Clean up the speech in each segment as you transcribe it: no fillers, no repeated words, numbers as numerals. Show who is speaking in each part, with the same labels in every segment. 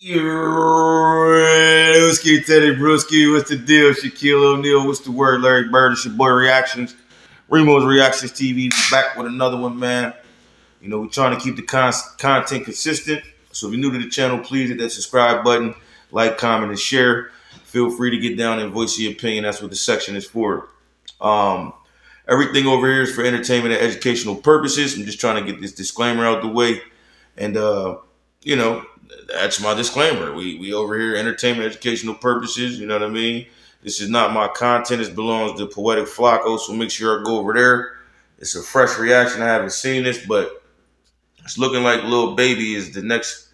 Speaker 1: Brewski, Teddy Brewski, what's the deal? Shaquille O'Neal, what's the word? Larry Bird, it's your boy Reactions. Remo's Reactions TV, back with another one, man. You know, we're trying to keep the content consistent. So if you're new to the channel, please hit that subscribe button, like, comment, and share. Feel free to get down and voice your opinion. That's what the section is for. Um, Everything over here is for entertainment and educational purposes. I'm just trying to get this disclaimer out the way. And, you know, that's my disclaimer. We over here entertainment, educational purposes. You know what I mean? This is not my content. This belongs to Poetic Flacco. So make sure I go over there. It's a fresh reaction. I haven't seen this, but it's looking like Lil Baby is the next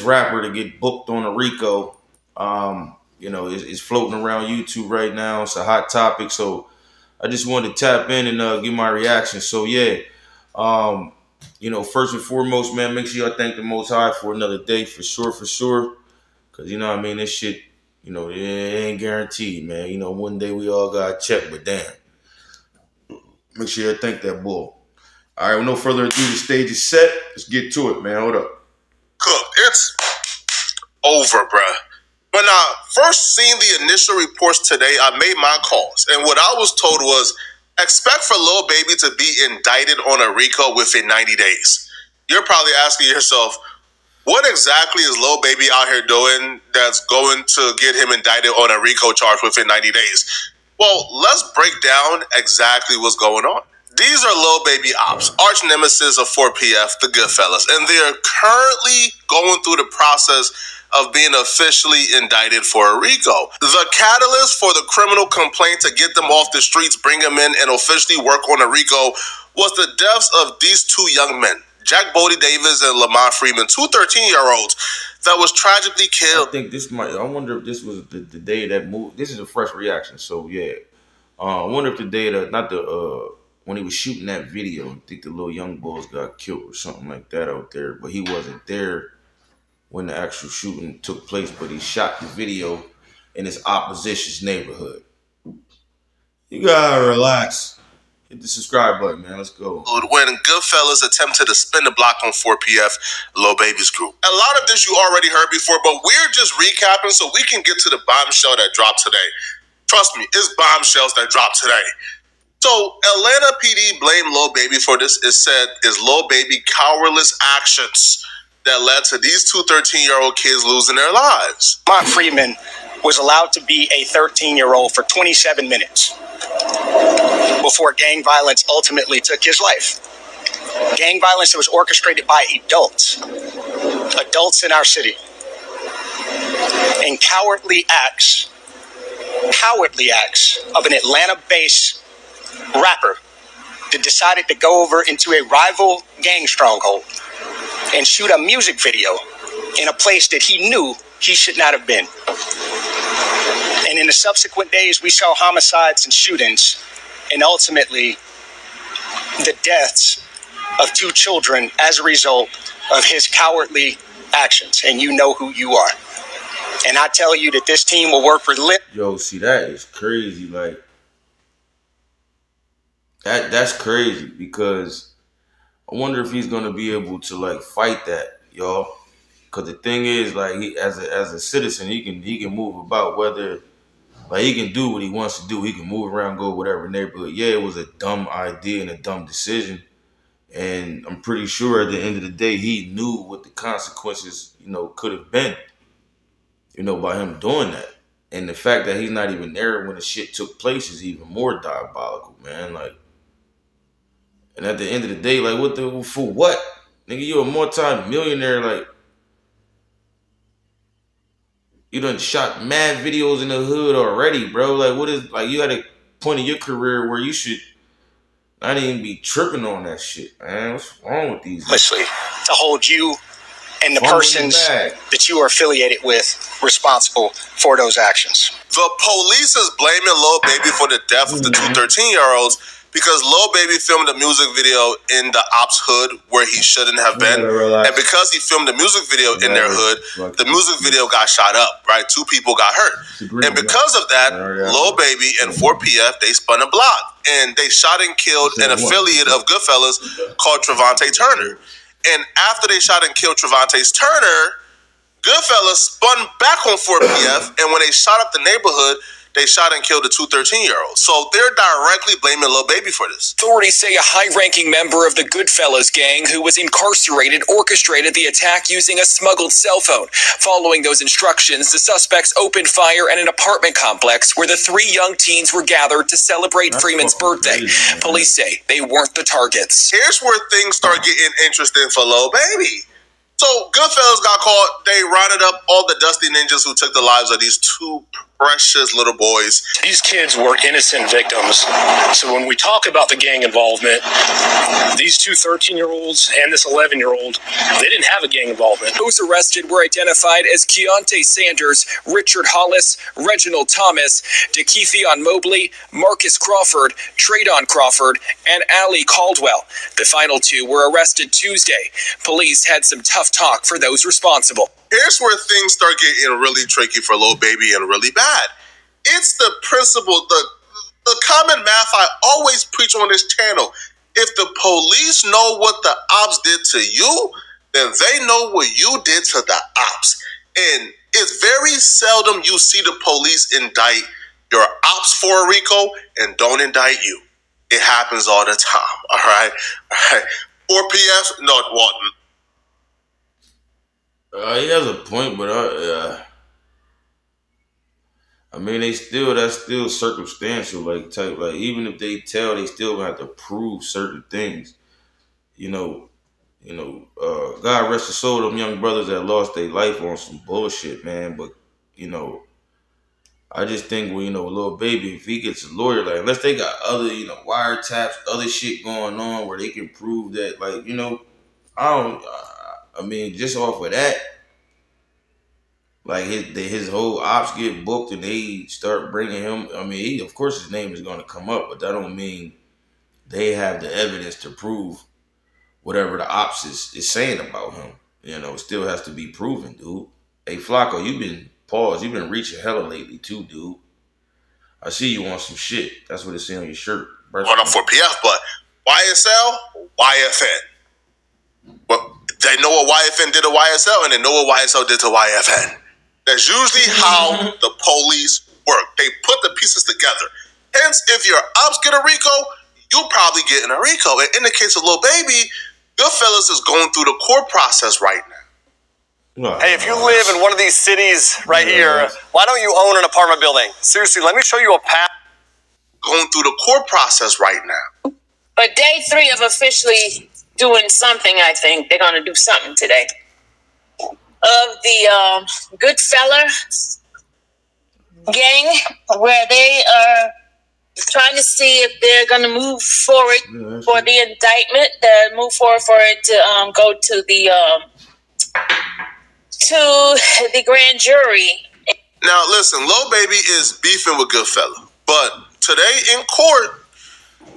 Speaker 1: rapper to get booked on a RICO. You know, it's floating around YouTube right now. It's a hot topic. So I just wanted to tap in and give my reaction. So yeah, you know, first and foremost, man, make sure y'all thank the Most High for another day, for sure, Cause you know what I mean, this shit, you know, it ain't guaranteed, man. You know, one day we all got checked, but damn, make sure you thank that bull. All right, with no further ado, the stage is set. Let's get to it, man. Hold up.
Speaker 2: Cook, it's over, bruh. When I first seen the initial reports today, I made my calls. And what I was told was, expect for Lil Baby to be indicted on a RICO within 90 days. You're probably asking yourself, what exactly is Lil Baby out here doing that's going to get him indicted on a RICO charge within 90 days? Well, let's break down exactly what's going on. These are Lil Baby Ops, arch nemesis of 4PF, the Goodfellas, and they are currently going through the process of being officially indicted for a RICO. The catalyst for the criminal complaint to get them off the streets, bring them in, and officially work on a RICO was the deaths of these two young men, Jack Bodie Davis and Lamont Freeman, two 13-year-olds that was tragically killed.
Speaker 1: I wonder if this was the day that moved. This is a fresh reaction, so yeah. I wonder if the day that, not the, when he was shooting that video, I think the little young boys got killed or something like that out there, but he wasn't there when the actual shooting took place, but he shot the video in his opposition's neighborhood. You gotta relax. Hit the subscribe button, man. Let's go.
Speaker 2: When Goodfellas attempted to spin the block on 4PF, Lil Baby's group. A lot of this you already heard before, but we're just recapping so we can get to the bombshell that dropped today. Trust me, it's bombshells that dropped today. So Atlanta PD blamed Lil Baby for this. It said is Lil Baby cowardless actions that led to these two 13-year-old kids losing their lives.
Speaker 3: Lamont Freeman was allowed to be a 13-year-old for 27 minutes before gang violence ultimately took his life. Gang violence that was orchestrated by adults in our city. And cowardly acts of an Atlanta-based rapper that decided to go over into a rival gang stronghold and shoot a music video in a place that he knew he should not have been. And in the subsequent days, we saw homicides and shootings, and ultimately the deaths of two children as a result of his cowardly actions. And you know who you are. And I tell you that this team will work relentlessly.
Speaker 1: Yo, see, that is crazy. Like, that's crazy, because I wonder if he's gonna be able to like fight that, y'all. Cause the thing is, like, he as a citizen, he can move about, whether like he can do what he wants to do. He can move around, go whatever neighborhood. Yeah, it was a dumb idea and a dumb decision, and I'm pretty sure at the end of the day, he knew what the consequences, you know, could have been, you know, by him doing that. And the fact that he's not even there when the shit took place is even more diabolical, man. Like, and at the end of the day, like, for what? Nigga, you a multi-millionaire, like, you done shot mad videos in the hood already, bro. Like, what is, like, you at a point in your career where you should not even be tripping on that shit, man. What's wrong with these?
Speaker 3: To hold you and the persons that you are affiliated with responsible for those actions.
Speaker 2: The police is blaming Lil Baby for the death of the two 13-year-olds because Lil Baby filmed a music video in the Ops hood where he shouldn't have been. And because he filmed the music video in their hood, the music video got shot up, right? Two people got hurt. And because of that, Lil Baby and 4PF, they spun a block. And they shot and killed an affiliate of Goodfellas called Trevante Turner. And after they shot and killed Trevante Turner, Goodfellas spun back on 4PF, and when they shot up the neighborhood, they shot and killed the two 13-year-olds. So they're directly blaming Lil Baby for this.
Speaker 4: Authorities say a high-ranking member of the Goodfellas gang who was incarcerated orchestrated the attack using a smuggled cell phone. Following those instructions, the suspects opened fire at an apartment complex where the three young teens were gathered to celebrate Freeman's birthday. Police say they weren't the targets.
Speaker 2: Here's where things start getting interesting for Lil Baby. So Goodfellas got caught. They rounded up all the dusty ninjas who took the lives of these two precious little boys.
Speaker 5: These kids were innocent victims. So when we talk about the gang involvement, these two 13-year-olds and this 11-year-old, they didn't have a gang involvement.
Speaker 4: Those arrested were identified as Keontae Sanders, Richard Hollis, Reginald Thomas, DeKeithion Mobley, Marcus Crawford, Tradon Crawford, and Ali Caldwell. The final two were arrested Tuesday. Police had some tough talk for those responsible.
Speaker 2: Here's where things start getting really tricky for Lil Baby and really bad. It's the principle, the common math I always preach on this channel. If the police know what the ops did to you, then they know what you did to the ops. And it's very seldom you see the police indict your ops for a RICO and don't indict you. It happens all the time, all right? 4PF, no, Walton.
Speaker 1: He has a point, but I mean, that's still circumstantial, like even if they tell, they still gonna have to prove certain things. God rest the soul of them young brothers that lost their life on some bullshit, man. But I just think Lil Baby, if he gets a lawyer, like unless they got other wiretaps, other shit going on where they can prove that, I mean, just off of that, like his whole ops get booked and they start bringing him. I mean, of course his name is going to come up, but that don't mean they have the evidence to prove whatever the ops is saying about him. It still has to be proven, dude. Hey, Flacco, you've been reaching hella lately too, dude. I see you on some shit. That's what it says on your shirt.
Speaker 2: Going up for PF, but YSL, YFN. Well, they know what YFN did to YSL, and they know what YSL did to YFN. That's usually how the police work. They put the pieces together. Hence, if your ops get a RICO, you'll probably get a RICO. And in the case of Lil Baby, Goodfellas is going through the court process right now.
Speaker 6: Hey, if you live in one of these cities right here, why don't you own an apartment building? Seriously, let me show you a path.
Speaker 2: Going through the court process right now.
Speaker 7: But day 3 of officially doing something, I think. They're going to do something today. Of the Goodfellas gang, where they are trying to see if they're going to move forward for the indictment, move forward for it to go to the grand jury.
Speaker 2: Now, listen, Lil Baby is beefing with Goodfella, but today in court,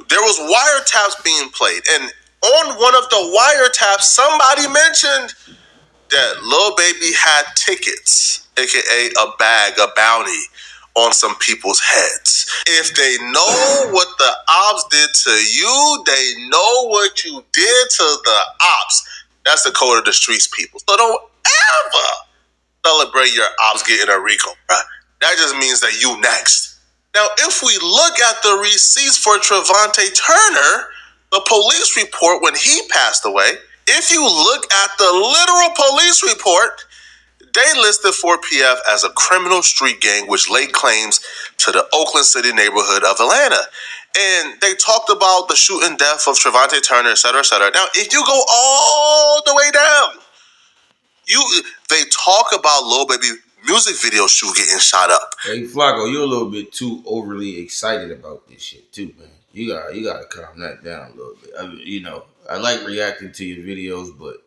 Speaker 2: there was wiretaps being played, and on one of the wiretaps, somebody mentioned that Lil Baby had tickets, aka a bounty on some people's heads. If they know what the ops did to you, they know what you did to the ops. That's the code of the streets, people. So don't ever celebrate your ops getting a RICO, bruh. That just means that you next. Now, if we look at the receipts for Trevante Turner, the police report when he passed away, if you look at the literal police report, they listed 4PF as a criminal street gang which laid claims to the Oakland City neighborhood of Atlanta. And they talked about the shooting death of Trevante Turner, et cetera, et cetera. Now, if you go all the way down, they talk about Lil Baby music video shoot getting shot up.
Speaker 1: Hey, Flacco, you're a little bit too overly excited about this shit too, man. You gotta calm that down a little bit. I mean, I like reacting to your videos, but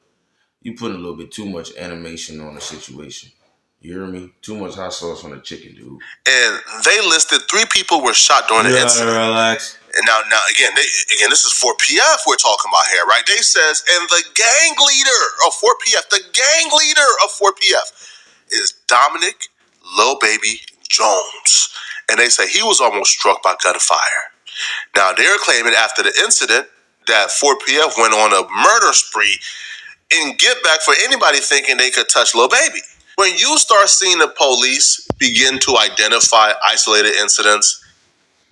Speaker 1: you putting a little bit too much animation on the situation. You hear me? Too much hot sauce on the chicken, dude.
Speaker 2: And they listed 3 people were shot during the incident.
Speaker 1: Relax.
Speaker 2: And now again, this is 4PF we're talking about here, right? They says, and the gang leader of 4PF is Dominic Lil Baby Jones. And they say he was almost struck by gunfire. Now, they're claiming after the incident that 4PF went on a murder spree and get back for anybody thinking they could touch Lil Baby. When you start seeing the police begin to identify isolated incidents,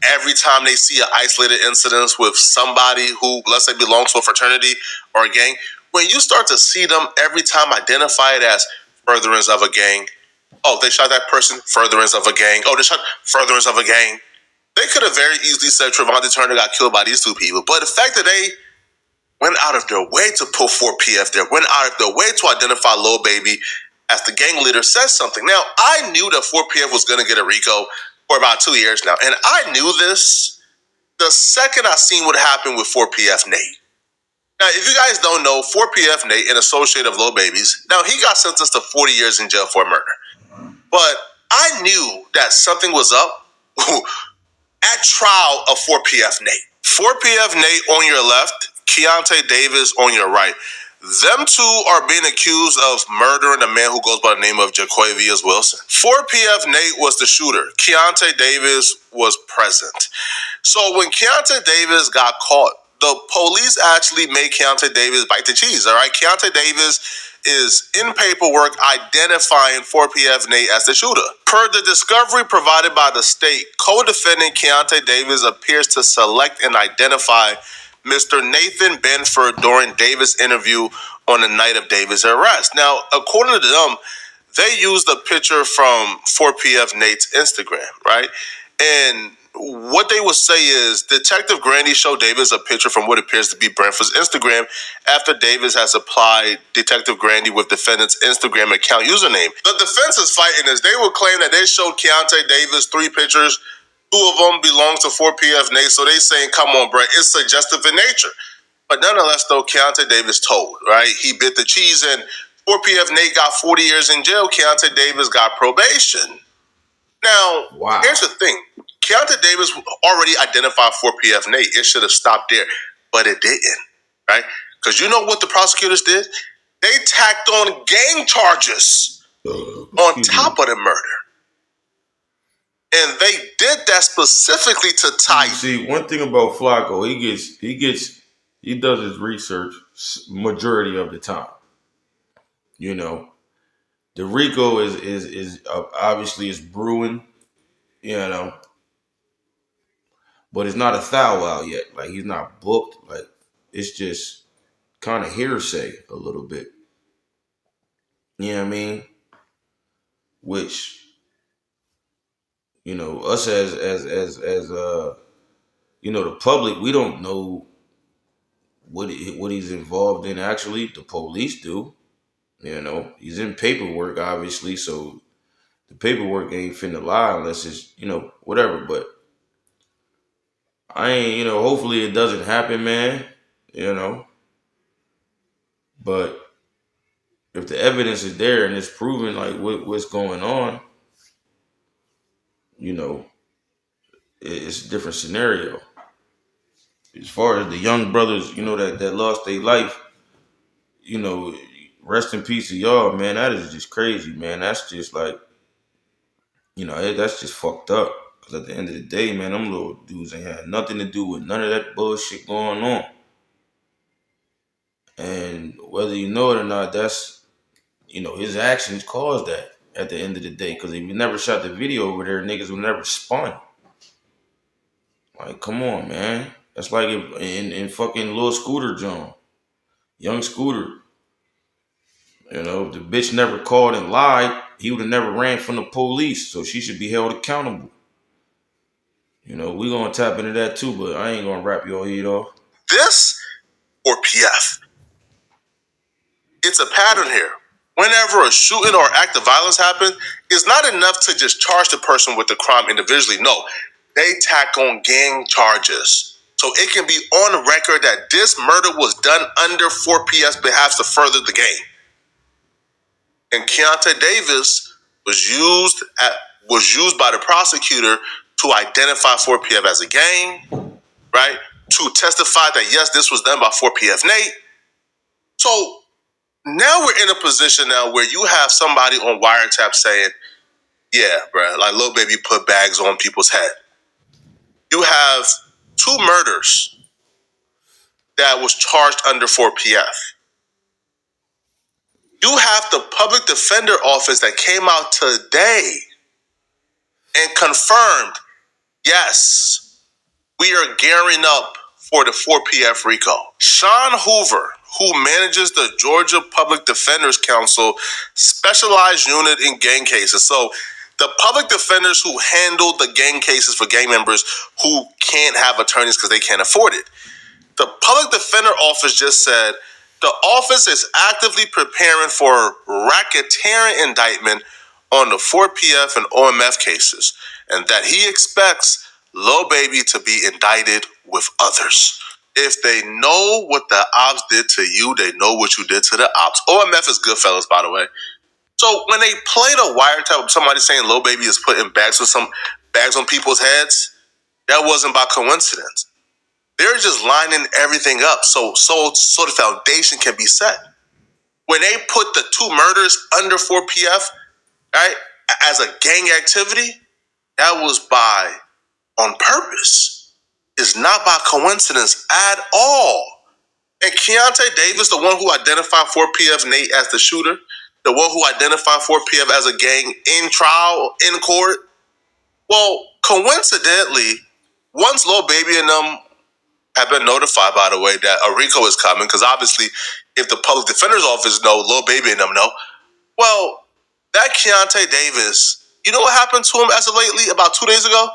Speaker 2: every time they see an isolated incident with somebody who, let's say, belongs to a fraternity or a gang, when you start to see them every time identify it as furtherance of a gang, oh, they shot that person, furtherance of a gang, oh, they shot furtherance of a gang. They could have very easily said Trevante Turner got killed by these two people, but the fact that they went out of their way to put 4PF there, went out of their way to identify Lil Baby as the gang leader says something. Now, I knew that 4PF was going to get a RICO for about 2 years now, and I knew this the second I seen what happened with 4PF Nate. Now, if you guys don't know, 4PF Nate, an associate of Lil Baby's, now he got sentenced to 40 years in jail for murder. But I knew that something was up at trial of 4PF Nate. 4PF Nate on your left, Keontae Davis on your right. Them two are being accused of murdering a man who goes by the name of Jaquavius Wilson. 4PF Nate was the shooter. Keontae Davis was present. So when Keontae Davis got caught, the police actually made Keontae Davis bite the cheese, all right? Keontae Davis is in paperwork identifying 4PF Nate as the shooter. Per the discovery provided by the state, co-defendant Keontae Davis appears to select and identify Mr. Nathan Benford during Davis' interview on the night of Davis' arrest. Now, according to them, they used a picture from 4PF Nate's Instagram, right? And what they would say is Detective Grandy showed Davis a picture from what appears to be Benford's Instagram after Davis has applied Detective Grandy with defendant's Instagram account username. The defense is fighting this. They will claim that they showed Keontae Davis 3 pictures. 2 of them belong to 4PF Nate, so they saying, come on, bro, it's suggestive in nature. But nonetheless, though, Keontae Davis told, right? He bit the cheese, and 4PF Nate got 40 years in jail. Keontae Davis got probation. Now, Here's the thing. Keontae Davis already identified 4PF Nate. It should have stopped there, but it didn't, right? Because you know what the prosecutors did? They tacked on gang charges on top of the murder. And they did that specifically to tie.
Speaker 1: See, one thing about Flacco, he does his research majority of the time. You know, the RICO is obviously is brewing, you know, but it's not a thou out yet. Like, he's not booked. Like, it's just kind of hearsay a little bit. You know what I mean? Which, you know, us as you know, the public, we don't know what he's involved in. Actually, the police do. You know, he's in paperwork, obviously, so the paperwork ain't finna lie unless it's, you know, whatever. But I ain't, you know, hopefully it doesn't happen, man. You know, but if the evidence is there and it's proven like what's going on, you know, it's a different scenario. As far as the young brothers, you know, that lost their life, you know, rest in peace to y'all, man. That is just crazy, man. That's just like, you know, that's just fucked up. Because at the end of the day, man, them little dudes ain't had nothing to do with none of that bullshit going on. And whether you know it or not, that's, you know, his actions caused that at the end of the day. Because if you never shot the video over there, niggas would never spun. Like, come on, man. That's like in fucking Lil Scooter John. Young Scooter. You know, if the bitch never called and lied, he would have never ran from the police. So she should be held accountable. You know, we gonna tap into that too, but I ain't gonna wrap your head off.
Speaker 2: This or PF. It's a pattern here. Whenever a shooting or act of violence happens, it's not enough to just charge the person with the crime individually. No, they tack on gang charges. So it can be on record that this murder was done under 4PF's behalf to further the gang. And Keontae Davis was used by the prosecutor to identify 4PF as a gang, right? To testify that, yes, this was done by 4PF Nate. So now we're in a position now where you have somebody on wiretap saying, yeah, bro, like Lil Baby put bags on people's head. You have 2 murders that was charged under 4PF. You have the public defender office that came out today and confirmed, yes, we are gearing up for the 4PF RICO. Sean Hoover, who manages the Georgia Public Defenders Council specialized unit in gang cases. So the public defenders who handle the gang cases for gang members who can't have attorneys because they can't afford it. The public defender office just said the office is actively preparing for racketeering indictment on the 4PF and OMF cases, and that he expects Lil Baby to be indicted with others. If they know what the ops did to you, they know what you did to the ops. OMF is Goodfellas, by the way. So when they played a wiretap of somebody saying Lil Baby is putting bags on people's heads, that wasn't by coincidence. They're just lining everything up so the foundation can be set. When they put the 2 murders under 4PF, right, as a gang activity, that was on purpose. It's not by coincidence at all. And Keontae Davis, the one who identified 4PF Nate as the shooter, the one who identified 4PF as a gang in trial, in court, well, coincidentally, once Lil Baby and them have been notified, by the way, that a RICO is coming, because obviously, if the public defender's office know, Lil Baby and them know, well, that Keontae Davis, you know what happened to him as of lately, about 2 days ago?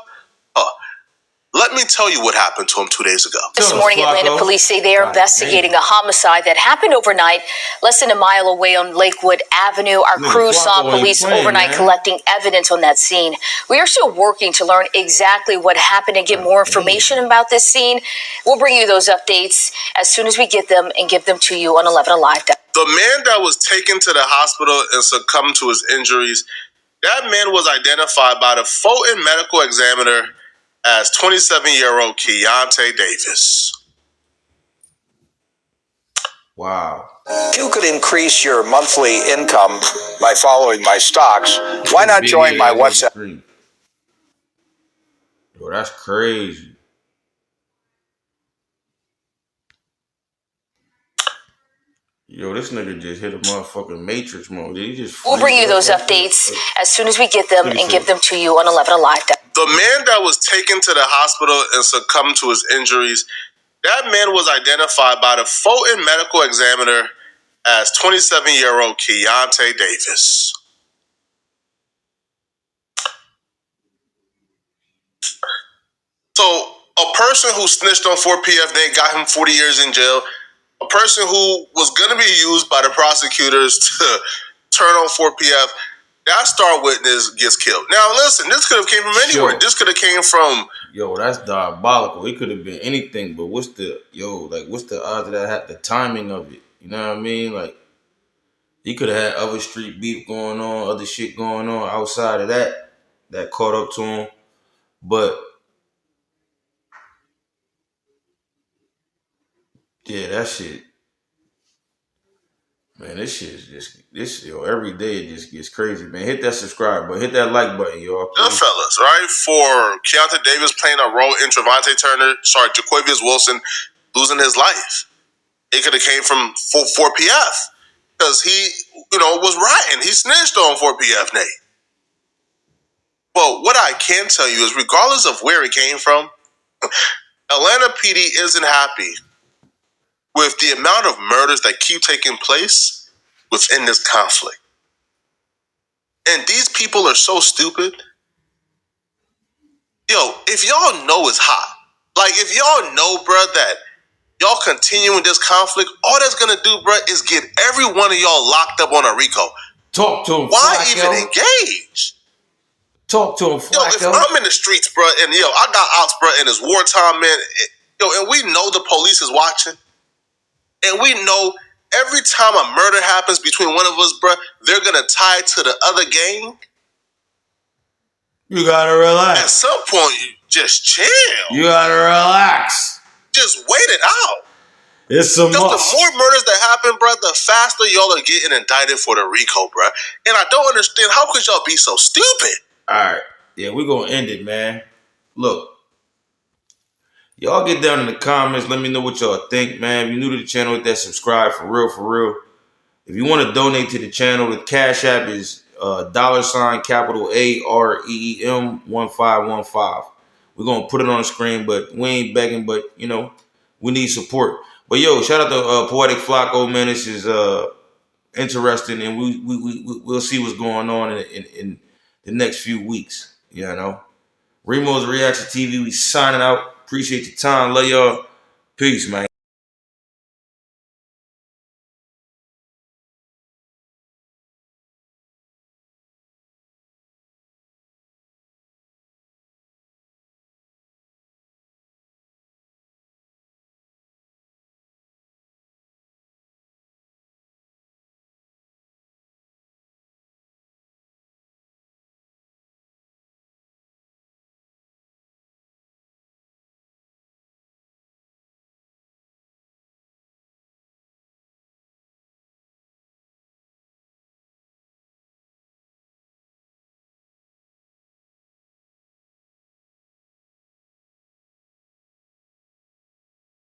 Speaker 2: Let me tell you what happened to him 2 days ago.
Speaker 8: This morning, Atlanta police say they are investigating a homicide that happened overnight, less than a mile away on Lakewood Avenue. Our crew saw police overnight collecting evidence on that scene. We are still working to learn exactly what happened and get more information about this scene. We'll bring you those updates as soon as we get them and give them to you on 11 Alive.
Speaker 2: The man that was taken to the hospital and succumbed to his injuries, that man was identified by the Fulton medical examiner as 27-year-old Keontae Davis.
Speaker 1: Wow.
Speaker 9: You could increase your monthly income by following my stocks. Why not join my WhatsApp?
Speaker 1: Yo, that's crazy. Yo, this nigga just hit a motherfucking Matrix mode.
Speaker 8: We'll bring you those updates as soon as we get them and give them to you on 11 Alive.
Speaker 2: The man that was taken to the hospital and succumbed to his injuries, that man was identified by the Fulton medical examiner as 27-year-old Keontae Davis. So a person who snitched on 4PF, they got him 40 years in jail. A person who was going to be used by the prosecutors to turn on 4PF, that star witness gets killed. Now, listen, this could have came from anywhere. Sure. This could have came from...
Speaker 1: Yo, that's diabolical. It could have been anything, but what's the odds of that? The timing of it. You know what I mean? Like, he could have had other street beef going on, other shit going on outside of that caught up to him. But, yeah, that shit... Man, this shit is just, every day it just gets crazy, man. Hit that subscribe button. Hit that like button, y'all.
Speaker 2: Goodfellas, right? For Keontae Davis playing a role in Jaquavius Wilson losing his life. It could have came from 4PF. Because he, was rioting. He snitched on 4PF, Nate. But what I can tell you is, regardless of where it came from, Atlanta PD isn't happy with the amount of murders that keep taking place within this conflict. And these people are so stupid. Yo, if y'all know it's hot, like if y'all know, bruh, that y'all continuing this conflict, all that's gonna do, bruh, is get every one of y'all locked up on a RICO.
Speaker 1: Talk to him.
Speaker 2: Why even engage?
Speaker 1: Talk to him.
Speaker 2: Yo, if I'm in the streets, bruh, and I got ops, bruh, and it's wartime, man. And we know the police is watching. And we know every time a murder happens between one of us, bruh, they're going to tie it to the other gang.
Speaker 1: You got to relax.
Speaker 2: At some point, you just chill.
Speaker 1: You got to relax.
Speaker 2: Just wait it out.
Speaker 1: It's a must.
Speaker 2: The more murders that happen, bruh, the faster y'all are getting indicted for the RICO, bruh. And I don't understand, how could y'all be so stupid?
Speaker 1: All right. Yeah, we're going to end it, man. Look. Y'all get down in the comments. Let me know what y'all think, man. If you're new to the channel, hit that subscribe for real, for real. If you want to donate to the channel, the Cash App is $capital AREEM 1515. We're gonna put it on the screen, but we ain't begging, but you know, we need support. But yo, shout out to Poetic Flacco, man. This is interesting, and we'll see what's going on in the next few weeks. You know, Remo's Reaction TV. We signing out. Appreciate your time. Love y'all. Peace, man.